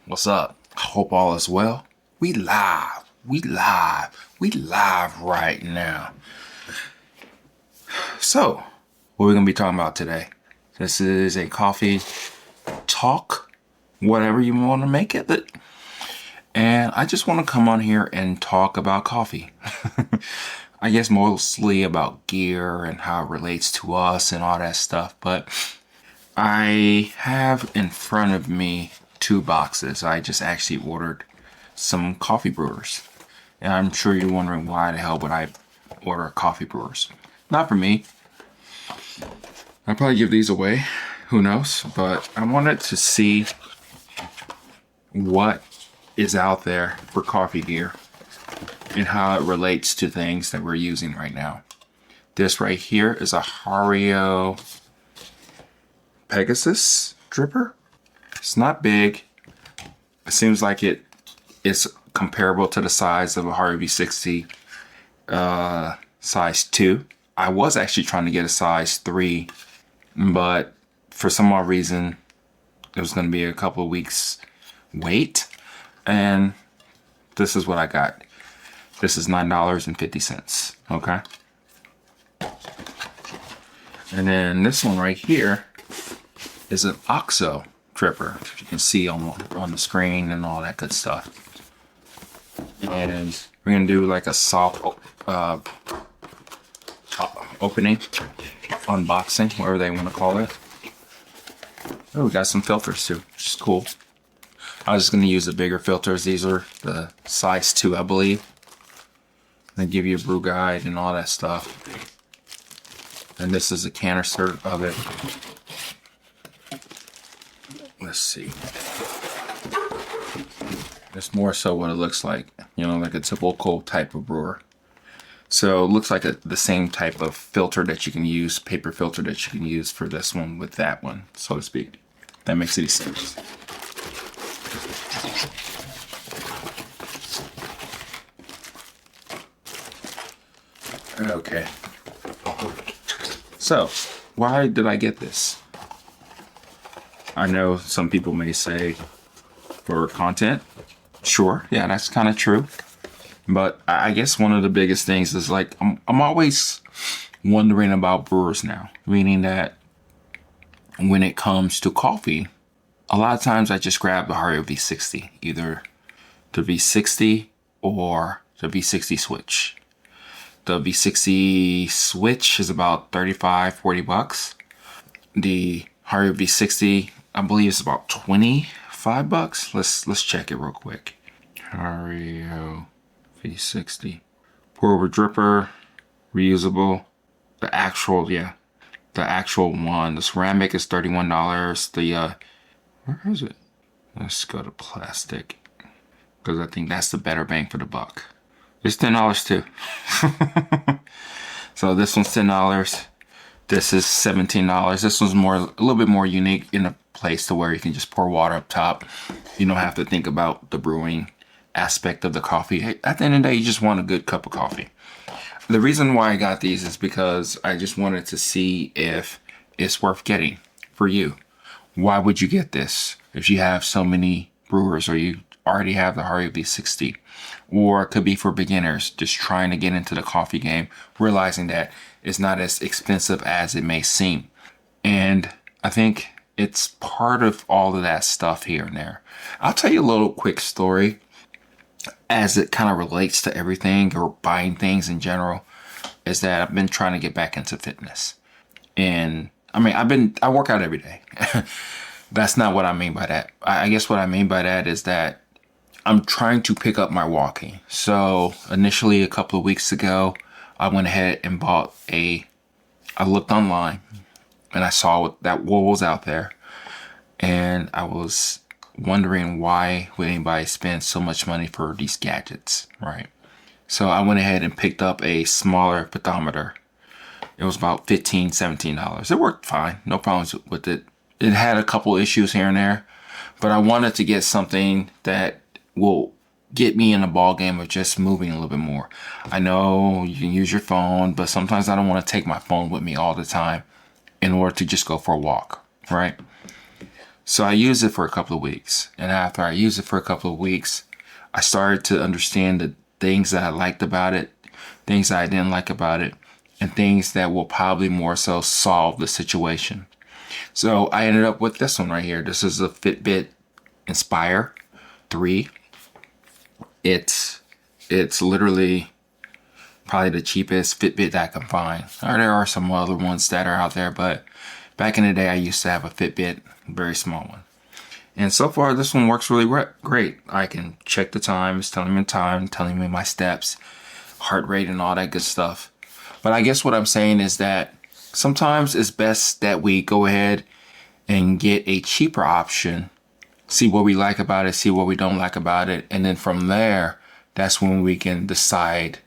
What's up? Hope all is well. We live. We live. We live right now. So, what we're going to be talking about today. This is a coffee talk, whatever you want to make of it. And I just want to come on here and talk about coffee. I guess mostly about gear and how it relates to us and all that stuff. But I have in front of me 2 boxes. I just actually ordered some coffee brewers. And I'm sure you're wondering why the hell would I order coffee brewers? Not for me. I'll probably give these away. Who knows? But I wanted to see what is out there for coffee gear and how it relates to things that we're using right now. This right here is a Hario Pegasus dripper. It's not big. It seems like it is comparable to the size of a Hario V60 size 2. I was actually trying to get a size 3, but for some odd reason, it was going to be a couple of weeks wait. And this is what I got. This is $9.50. Okay. And then this one right here is an OXO dripper. You can see on the screen and all that good stuff. And we're gonna do like a soft opening, unboxing, whatever they want to call it. Oh, we got some filters too, which is cool. I was just gonna use the bigger filters. These are the size 2, I believe. They give you a brew guide and all that stuff. And this is a canister of it. Let's see. It's more so what it looks like, like a typical type of brewer. So it looks like the same type of filter that you can use, paper filter that you can use for this one with that one, so to speak. If that makes any sense. Okay. So, why did I get this? I know some people may say for content. Sure, yeah, that's kind of true. But I guess one of the biggest things is like I'm always wondering about brewers now, meaning that when it comes to coffee, a lot of times I just grab the Hario V60, either the V60 or the V60 Switch. The V60 Switch is about $35-40. The Hario V60, I believe, is about $25. Let's check it real quick. Hario V60 pour over dripper, reusable. The actual one. The ceramic is $31. The where is it? Let's go to plastic because I think that's the better bang for the buck. It's $10 too. So this one's $10. This is $17. This one's a little bit more unique in a place to where you can just pour water up top. You don't have to think about the brewing aspect of the coffee. At the end of the day, you just want a good cup of coffee. The reason why I got these is because I just wanted to see if it's worth getting for you. Why would you get this if you have so many brewers or you already have the Hario V60? Or it could be for beginners just trying to get into the coffee game, realizing that it's not as expensive as it may seem. And I think it's part of all of that stuff here and there. I'll tell you a little quick story as it kind of relates to everything or buying things in general, is that I've been trying to get back into fitness. And I mean, I work out every day. That's not what I mean by that. I guess what I mean by that is that I'm trying to pick up my walking. So initially a couple of weeks ago, I went ahead and I looked online and I saw that what was out there. And I was wondering why would anybody spend so much money for these gadgets, right? So I went ahead and picked up a smaller pedometer. It was about $15, $17. It worked fine. No problems with it. It had a couple issues here and there, but I wanted to get something that will get me in the ball game of just moving a little bit more. I know you can use your phone, but sometimes I don't want to take my phone with me all the time in order to just go for a walk, right? So I used it for a couple of weeks. And after I used it for a couple of weeks, I started to understand the things that I liked about it, things that I didn't like about it, and things that will probably more so solve the situation. So I ended up with this one right here. This is a Fitbit Inspire 3. It's literally probably the cheapest Fitbit that I can find. Or there are some other ones that are out there, but back in the day I used to have a Fitbit, very small one. And so far this one works really great. I can check the time, it's telling me time, telling me my steps, heart rate and all that good stuff. But I guess what I'm saying is that sometimes it's best that we go ahead and get a cheaper option, see what we like about it, see what we don't like about it, and then from there, that's when we can decide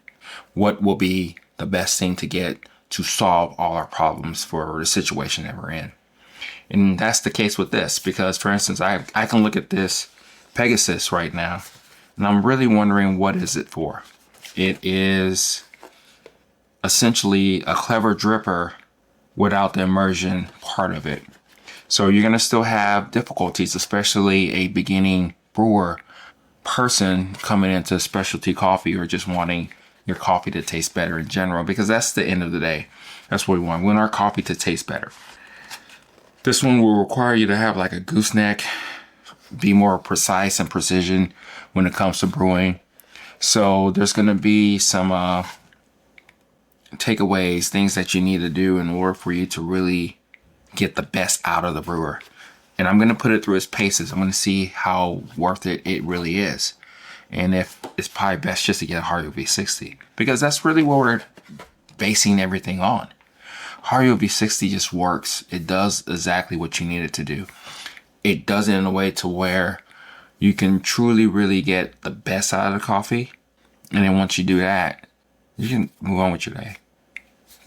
what will be the best thing to get to solve all our problems for the situation that we're in. And that's the case with this, because for instance, I can look at this Pegasus right now, and I'm really wondering what is it for. It is essentially a clever dripper without the immersion part of it. So you're going to still have difficulties, especially a beginning brewer person coming into specialty coffee or just wanting your coffee to taste better in general, because that's the end of the day. That's what we want. We want our coffee to taste better. This one will require you to have like a gooseneck, be more precise and precision when it comes to brewing. So there's going to be some takeaways, things that you need to do in order for you to really get the best out of the brewer. And I'm going to put it through its paces. I'm going to see how worth it really is. And if it's probably best just to get a Hario V60, because that's really what we're basing everything on. Hario V60 just works. It does exactly what you need it to do. It does it in a way to where you can truly really get the best out of the coffee. And then once you do that, you can move on with your day.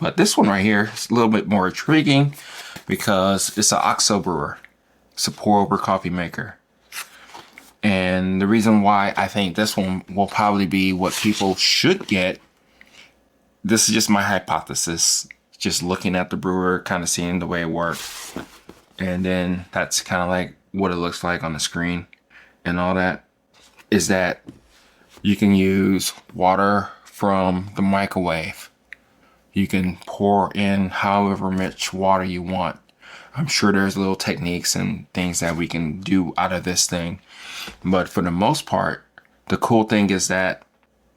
But this one right here is a little bit more intriguing because it's an OXO brewer. It's a pour over coffee maker. And the reason why I think this one will probably be what people should get, this is just my hypothesis, just looking at the brewer, kind of seeing the way it works. And then that's kind of like what it looks like on the screen and all that, is that you can use water from the microwave. You can pour in however much water you want. I'm sure there's little techniques and things that we can do out of this thing. But for the most part, the cool thing is that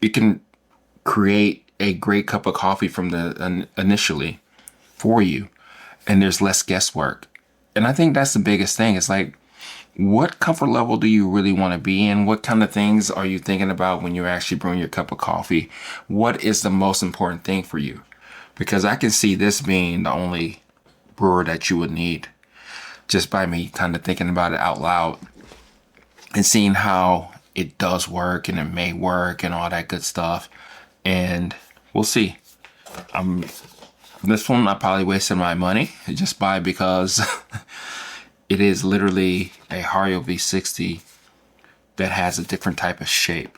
it can create a great cup of coffee from the initially for you. And there's less guesswork. And I think that's the biggest thing. It's like, what comfort level do you really want to be in? What kind of things are you thinking about when you're actually brewing your cup of coffee? What is the most important thing for you? Because I can see this being the only brewer that you would need, just by me kind of thinking about it out loud and seeing how it does work and it may work and all that good stuff. And we'll see. This one I probably wasted my money just because it is literally a Hario V60 that has a different type of shape.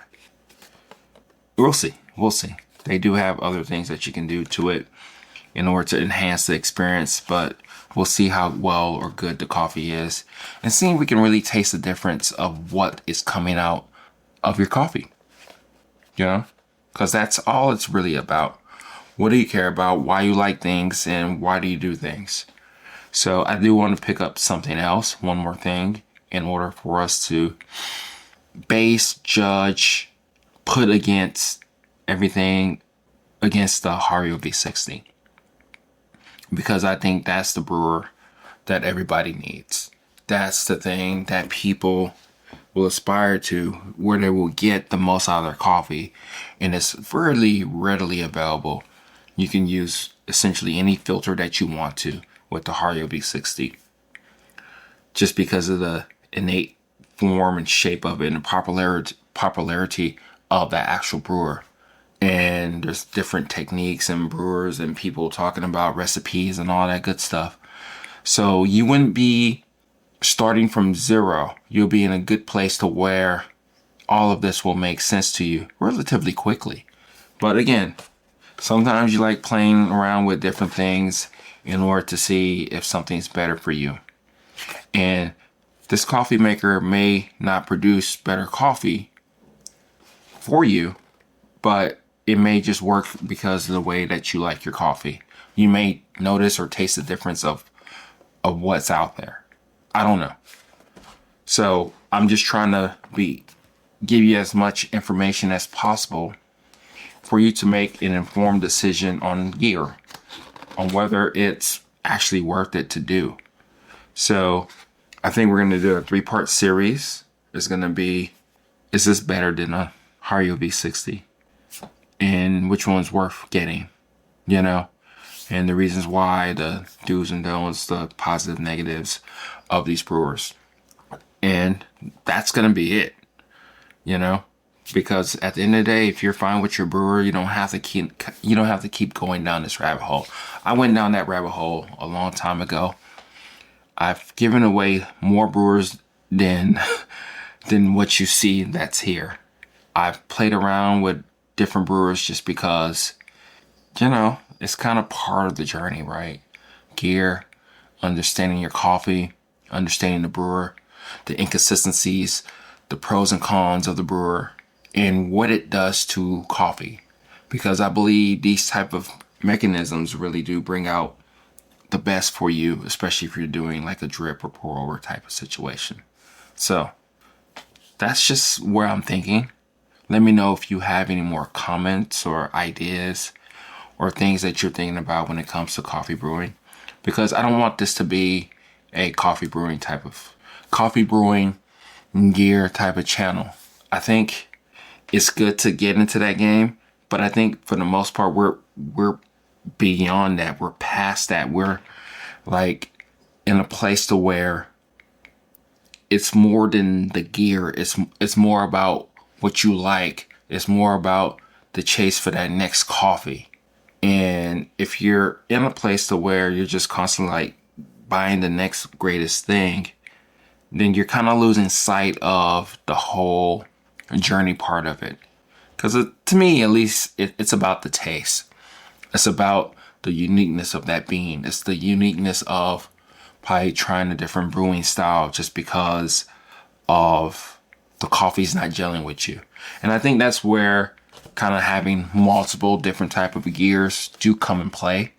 We'll see. We'll see. They do have other things that you can do to it in order to enhance the experience, but we'll see how well or good the coffee is and seeing if we can really taste the difference of what is coming out of your coffee. You know? Because that's all it's really about. What do you care about? Why you like things and why do you do things? So I do want to pick up something else, one more thing, in order for us to base, judge, put against everything against the Hario V60. Because I think that's the brewer that everybody needs. That's the thing that people will aspire to, where they will get the most out of their coffee. And it's fairly readily available. You can use essentially any filter that you want to with the Hario V60. Just because of the innate form and shape of it and the popularity of that actual brewer. And there's different techniques and brewers and people talking about recipes and all that good stuff. So you wouldn't be starting from zero. You'll be in a good place to where all of this will make sense to you relatively quickly. But again, sometimes you like playing around with different things in order to see if something's better for you. And This coffee maker may not produce better coffee for you, but it may just work because of the way that you like your coffee. You may notice or taste the difference of what's out there. I don't know. So I'm just trying to give you as much information as possible for you to make an informed decision on gear, on whether it's actually worth it to do. So I think we're going to do a 3-part series. It's going to be, is this better than a Hario V60? And which one's worth getting, you know? And the reasons why, the do's and don'ts, the positive negatives of these brewers. And that's going to be it, you know? Because at the end of the day, if you're fine with your brewer, you don't have to keep going down this rabbit hole. I went down that rabbit hole a long time ago. I've given away more brewers than what you see that's here. I've played around with different brewers just because, you know, it's kind of part of the journey, right? Gear, understanding your coffee, understanding the brewer, the inconsistencies, the pros and cons of the brewer, and what it does to coffee. Because I believe these type of mechanisms really do bring out the best for you, especially if you're doing like a drip or pour over type of situation. So that's just where I'm thinking. Let me know if you have any more comments or ideas or things that you're thinking about when it comes to coffee brewing, because I don't want this to be a coffee brewing gear type of channel. I think it's good to get into that game, but I think for the most part, we're beyond that. We're past that. We're like in a place to where it's more than the gear. It's more about what you like. It's more about the chase for that next coffee. And if you're in a place to where you're just constantly like buying the next greatest thing, then you're kind of losing sight of the whole journey part of it. Because to me, at least, it's about the taste. It's about the uniqueness of that bean. It's the uniqueness of probably trying a different brewing style just because of the coffee's not gelling with you. And I think that's where kind of having multiple different type of gears do come in play,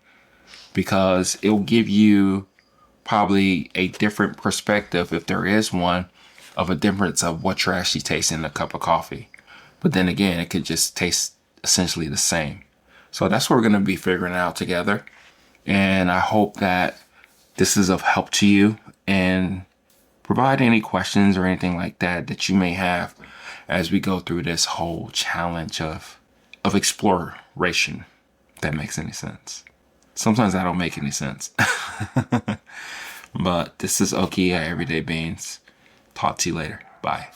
because it'll give you probably a different perspective, if there is one, of a difference of what you're actually tasting in a cup of coffee. But then again, it could just taste essentially the same. So that's what we're going to be figuring out together. And I hope that this is of help to you, and provide any questions or anything like that you may have as we go through this whole challenge of exploration, if that makes any sense. Sometimes that don't make any sense. But this is Oki at Everyday Beans. Talk to you later. Bye.